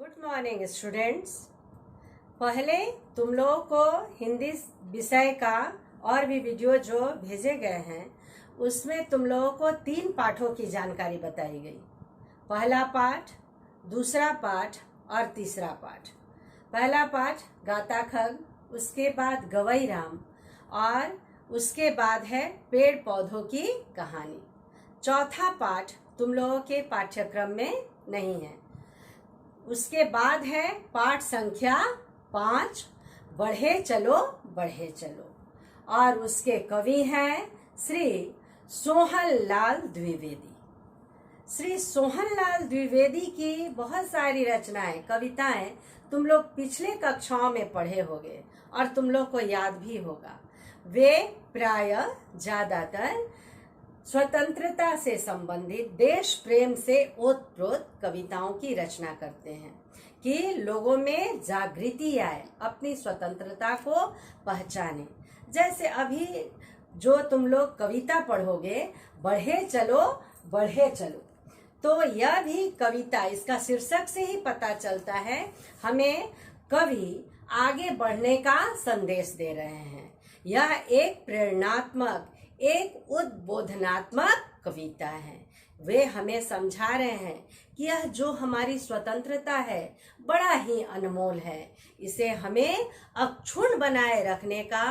Good morning students. पहले तुम लोगों को हिंदी विषय का और भी वीडियो जो भेजे गए हैं उसमें तुम लोगों को 3 पाठों की जानकारी बताई गई। पहला पाठ, दूसरा पाठ और तीसरा पाठ। पहला पाठ गाता खग, उसके बाद गवई राम और उसके बाद है पेड़ पौधों की कहानी। चौथा पाठ तुम लोगों के पाठ्यक्रम में नहीं है। उसके बाद है पाठ संख्या 5, बढ़े चलो बढ़े चलो, और उसके कवि हैं श्री सोहनलाल द्विवेदी। श्री सोहनलाल द्विवेदी की बहुत सारी रचनाएं, कविताएं तुम लोग पिछले कक्षाओं में पढ़े होंगे और तुम लोग को याद भी होगा। वे प्रायः ज्यादातर स्वतंत्रता से संबंधित, देश प्रेम से ओतप्रोत कविताओं की रचना करते हैं कि लोगों में जागृति आए, अपनी स्वतंत्रता को पहचाने। जैसे अभी जो तुम लोग कविता पढ़ोगे, बढ़े चलो बढ़े चलो, तो यह भी कविता, इसका शीर्षक से ही पता चलता है हमें कवि आगे बढ़ने का संदेश दे रहे हैं। यह एक प्रेरणात्मक, एक उद्बोधनात्मक कविता है। वे हमें समझा रहे हैं कि यह जो हमारी स्वतंत्रता है बड़ा ही अनमोल है, इसे हमें अक्षुण्ण बनाए रखने का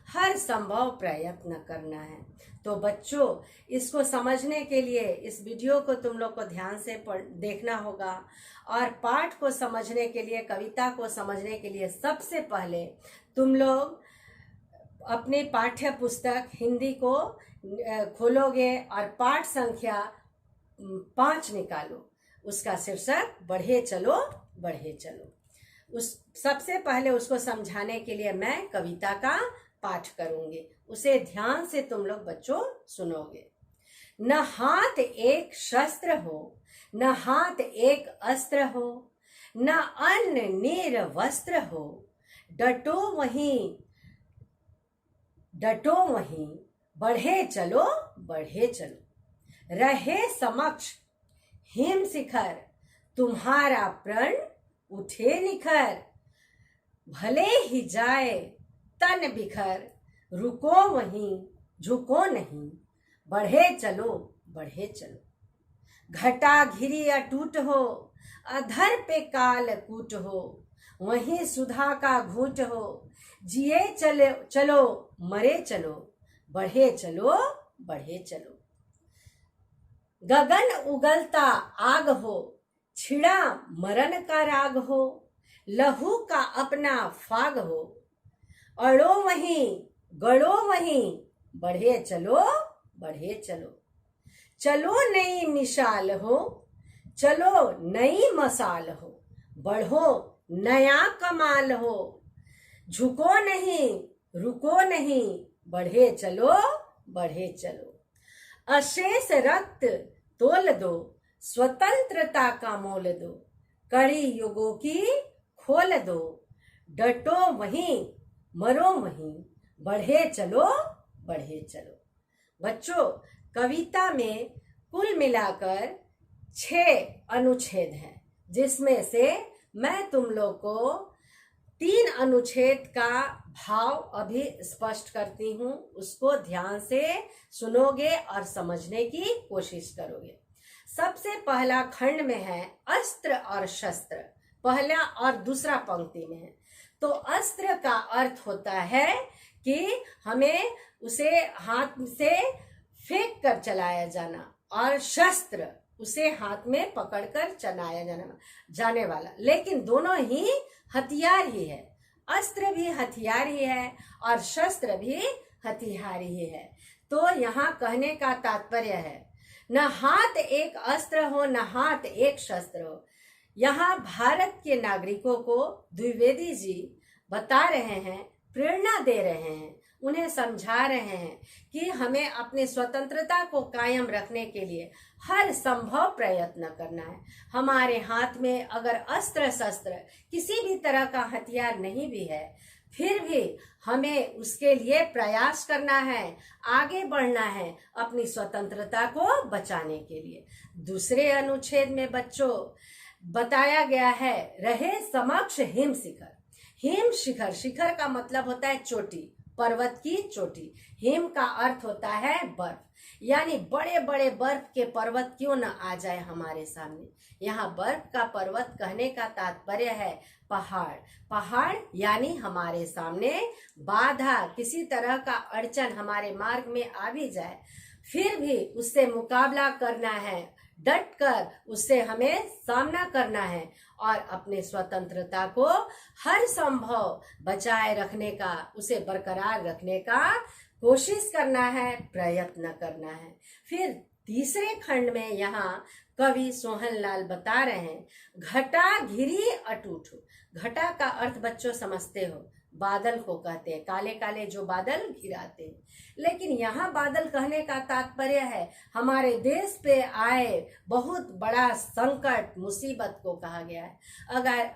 हर संभव प्रयत्न करना है। तो बच्चों, इसको समझने के लिए इस वीडियो को तुम लोग को ध्यान से देखना होगा, और पाठ को समझने के लिए, कविता को समझने के लिए सबसे पहले तुम लोग अपनी पाठ्य पुस्तक हिंदी को खोलोगे और पाठ संख्या 5 निकालो। उसका शीर्षक बढ़े चलो बढ़े चलो। सबसे पहले उसको समझाने के लिए मैं कविता का पाठ करूंगी, उसे ध्यान से तुम लोग बच्चों सुनोगे। न हाथ एक शस्त्र हो, न हाथ एक अस्त्र हो, न अन्न नीर वस्त्र हो, डटो वहीं बढ़े चलो बढ़े चलो। रहे समक्ष हिम शिखर, तुम्हारा प्रण उठे निखर, भले ही जाए तन बिखर, रुको वहीं झुको नहीं, बढ़े चलो बढ़े चलो। घटा घिरी अटूट हो, अधर पे काल कूट हो, वहीं सुधा का घूंट हो, जिए चलो मरे चलो, बढ़े चलो बढ़े चलो। गगन उगलता आग हो, छिड़ा मरण का राग हो, लहू का अपना फाग हो, अड़ो वहीं गड़ो वहीं, बढ़े चलो बढ़े चलो। चलो नई मिसाल हो, चलो नई मसाल हो, बढ़ो नया कमाल हो, झुको नहीं रुको नहीं, बढ़े चलो बढ़े चलो। अशेष रक्त तोल दो, स्वतंत्रता का मोल दो, कड़ी युगों की खोल दो, डटो वहीं मरो वहीं, बढ़े चलो बढ़े चलो। बच्चों, कविता में कुल मिलाकर 6 अनुच्छेद हैं, जिसमें से मैं तुम लोग को 3 अनुच्छेद का भाव अभी स्पष्ट करती हूँ। उसको ध्यान से सुनोगे और समझने की कोशिश करोगे। सबसे पहला खंड में है अस्त्र और शस्त्र, पहला और दूसरा पंक्ति में है। तो अस्त्र का अर्थ होता है कि हमें उसे हाथ से फेंक कर चलाया जाना, और शस्त्र उसे हाथ में पकड़कर चलाया जाने वाला। लेकिन दोनों ही हथियार ही है, अस्त्र भी हथियार ही है और शस्त्र भी हथियार ही है। तो यहाँ कहने का तात्पर्य है, न हाथ एक अस्त्र हो न हाथ एक शस्त्र हो। यहाँ भारत के नागरिकों को द्विवेदी जी बता रहे हैं, प्रेरणा दे रहे हैं, उन्हें समझा रहे हैं कि हमें अपनी स्वतंत्रता को कायम रखने के लिए हर संभव प्रयत्न करना है। हमारे हाथ में अगर अस्त्र शस्त्र, किसी भी तरह का हथियार नहीं भी है, फिर भी हमें उसके लिए प्रयास करना है, आगे बढ़ना है अपनी स्वतंत्रता को बचाने के लिए। दूसरे अनुच्छेद में बच्चों, बताया गया है, रहे समक्ष हिम शिखर। हिम शिखर, शिखर का मतलब होता है चोटी, पर्वत की चोटी। हिम का अर्थ होता है बर्फ, यानी बड़े बड़े बर्फ के पर्वत क्यों न आ जाए हमारे सामने। यहाँ बर्फ का पर्वत कहने का तात्पर्य है पहाड़। पहाड़ यानी हमारे सामने बाधा, किसी तरह का अड़चन हमारे मार्ग में आ भी जाए, फिर भी उससे मुकाबला करना है, डट कर उससे हमें सामना करना है और अपने स्वतंत्रता को हर संभव बचाए रखने का, उसे बरकरार रखने का कोशिश करना है, प्रयत्न करना है। फिर तीसरे खंड में यहाँ कवि सोहनलाल बता रहे हैं, घटा घिरी अटूट। घटा का अर्थ बच्चों समझते हो, बादल को कहते हैं, काले काले जो बादल घिराते हैं। लेकिन यहाँ बादल कहने का तात्पर्य है हमारे देश पे आए बहुत बड़ा संकट, मुसीबत को कहा गया है।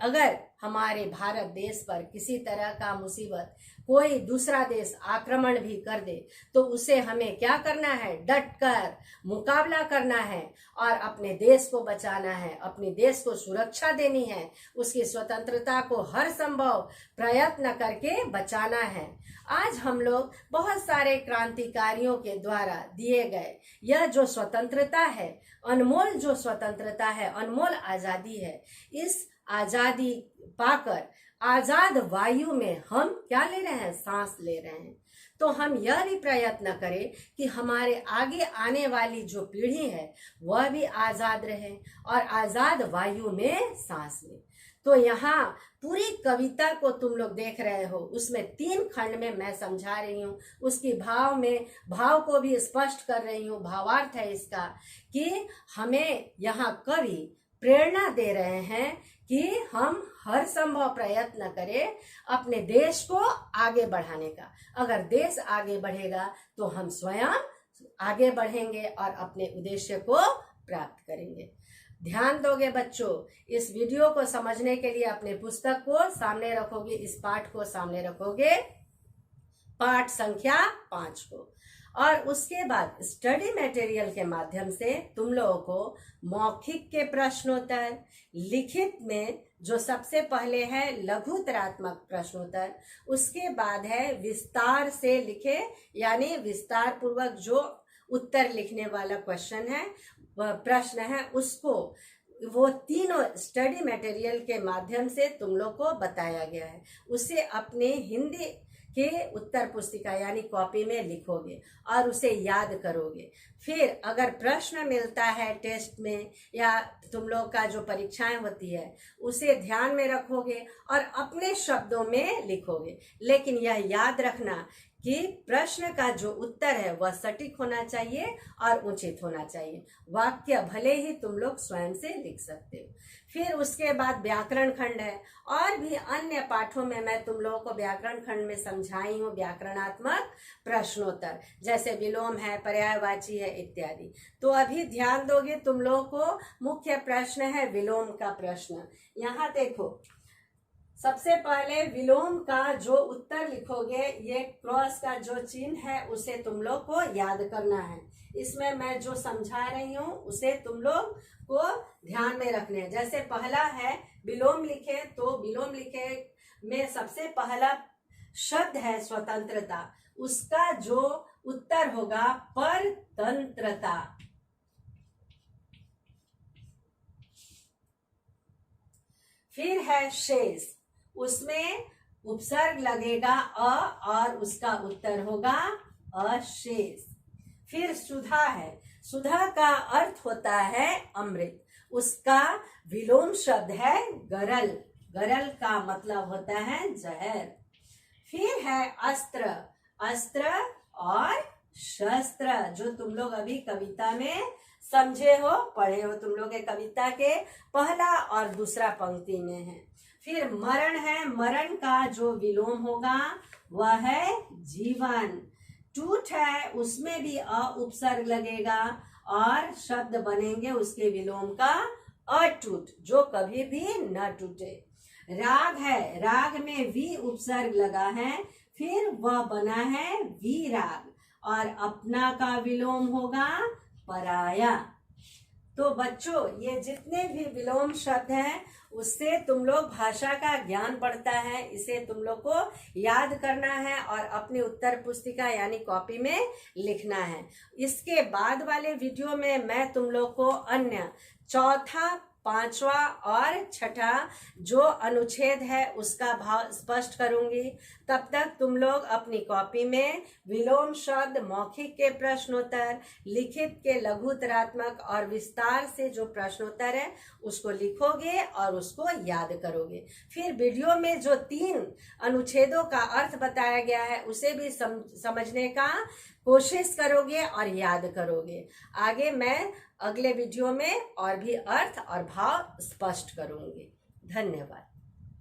अगर हमारे भारत देश पर किसी तरह का मुसीबत, कोई दूसरा देश आक्रमण भी कर दे, तो उसे हमें क्या करना है, डट कर मुकाबला करना है और अपने देश को बचाना है, अपने देश को सुरक्षा देनी है, उसकी स्वतंत्रता को हर संभव प्रयत्न करके बचाना है। आज हम लोग बहुत सारे क्रांतिकारियों के द्वारा दिए गए यह जो स्वतंत्रता है, अनमोल जो स्वतंत्रता है, अनमोल आजादी है, इस आजादी पाकर आजाद वायु में हम क्या ले रहे हैं, सांस ले रहे हैं। तो हम यह भी प्रयत्न करें कि हमारे आगे आने वाली जो पीढ़ी है वह भी आजाद रहे और आजाद वायु में सांस ले। तो यहाँ पूरी कविता को तुम लोग देख रहे हो, उसमें 3 खंड में मैं समझा रही हूँ, उसकी भाव को भी स्पष्ट कर रही हूँ। भावार्थ है इसका कि हमें यहाँ कवि प्रेरणा दे रहे हैं कि हम हर संभव प्रयत्न करें अपने देश को आगे बढ़ाने का। अगर देश आगे बढ़ेगा तो हम स्वयं आगे बढ़ेंगे और अपने उद्देश्य को प्राप्त करेंगे। ध्यान दोगे बच्चों, इस वीडियो को समझने के लिए अपने पुस्तक को सामने रखोगे, इस पाठ को सामने रखोगे, पाठ संख्या 5 को, और उसके बाद स्टडी मटेरियल के माध्यम से तुम लोगों को मौखिक के प्रश्नोत्तर, लिखित में जो सबसे पहले है लघुतरात्मक प्रश्नोत्तर, उसके बाद है विस्तार से लिखे यानी विस्तार पूर्वक जो उत्तर लिखने वाला क्वेश्चन है, प्रश्न है, उसको वो तीनों स्टडी मटेरियल के माध्यम से तुम लोग को बताया गया है। उसे अपने हिंदी के उत्तर पुस्तिका यानी कॉपी में लिखोगे और उसे याद करोगे। फिर अगर प्रश्न मिलता है टेस्ट में या तुम लोग का जो परीक्षाएं होती है उसे ध्यान में रखोगे और अपने शब्दों में लिखोगे। लेकिन यह याद रखना कि प्रश्न का जो उत्तर है वह सटीक होना चाहिए और उचित होना चाहिए। वाक्य भले ही तुम लोग स्वयं से लिख सकते हो। फिर उसके बाद व्याकरण खंड है, और भी अन्य पाठों में मैं तुम लोगों को व्याकरण खंड में समझाई हूँ व्याकरणात्मक प्रश्नोत्तर, जैसे विलोम है, पर्यायवाची है इत्यादि। तो अभी ध्यान दोगे, तुम लोगों को मुख्य प्रश्न है विलोम का प्रश्न। यहाँ देखो, सबसे पहले विलोम का जो उत्तर लिखोगे, ये क्रॉस का जो चिन्ह है उसे तुम लोग को याद करना है। इसमें मैं जो समझा रही हूँ उसे तुम लोग को ध्यान में रखने हैं। जैसे पहला है विलोम लिखे, तो विलोम लिखे में सबसे पहला शब्द है स्वतंत्रता, उसका जो उत्तर होगा परतंत्रता। फिर है शेष, उसमें उपसर्ग लगेगा अ और उसका उत्तर होगा अशेष। फिर सुधा है, सुधा का अर्थ होता है अमृत, उसका विलोम शब्द है गरल, गरल का मतलब होता है जहर। फिर है अस्त्र, अस्त्र और शस्त्र, जो तुम लोग अभी कविता में समझे हो, पढ़े हो, तुम लोग के कविता के पहला और दूसरा पंक्ति में है। फिर मरण है, मरण का जो विलोम होगा वह है जीवन। टूट है, उसमें भी अ उपसर्ग लगेगा और शब्द बनेंगे उसके विलोम का अटूट, जो कभी भी न टूटे। राग है, राग में वी उपसर्ग लगा है, फिर वह बना है वीराग और अपना का विलोम होगा पराया। तो बच्चों, ये जितने भी विलोम शब्द हैं उससे तुम लोग भाषा का ज्ञान बढ़ता है। इसे तुम लोग को याद करना है और अपनी उत्तर पुस्तिका यानी कॉपी में लिखना है। इसके बाद वाले वीडियो में मैं तुम लोग को अन्य चौथा, पांचवा और छठा जो अनुच्छेद है उसका भाव स्पष्ट करूंगी। तब तक तुम लोग अपनी कॉपी में विलोम शब्द, मौखिक के प्रश्नोत्तर, लिखित के लघुत्तरात्मक और विस्तार से जो प्रश्नोत्तर है उसको लिखोगे और उसको याद करोगे। फिर वीडियो में जो 3 अनुच्छेदों का अर्थ बताया गया है उसे भी समझने का कोशिश करोगे और याद करोगे। आगे मैं अगले वीडियो में और भी अर्थ और भाव स्पष्ट करूंगी। धन्यवाद।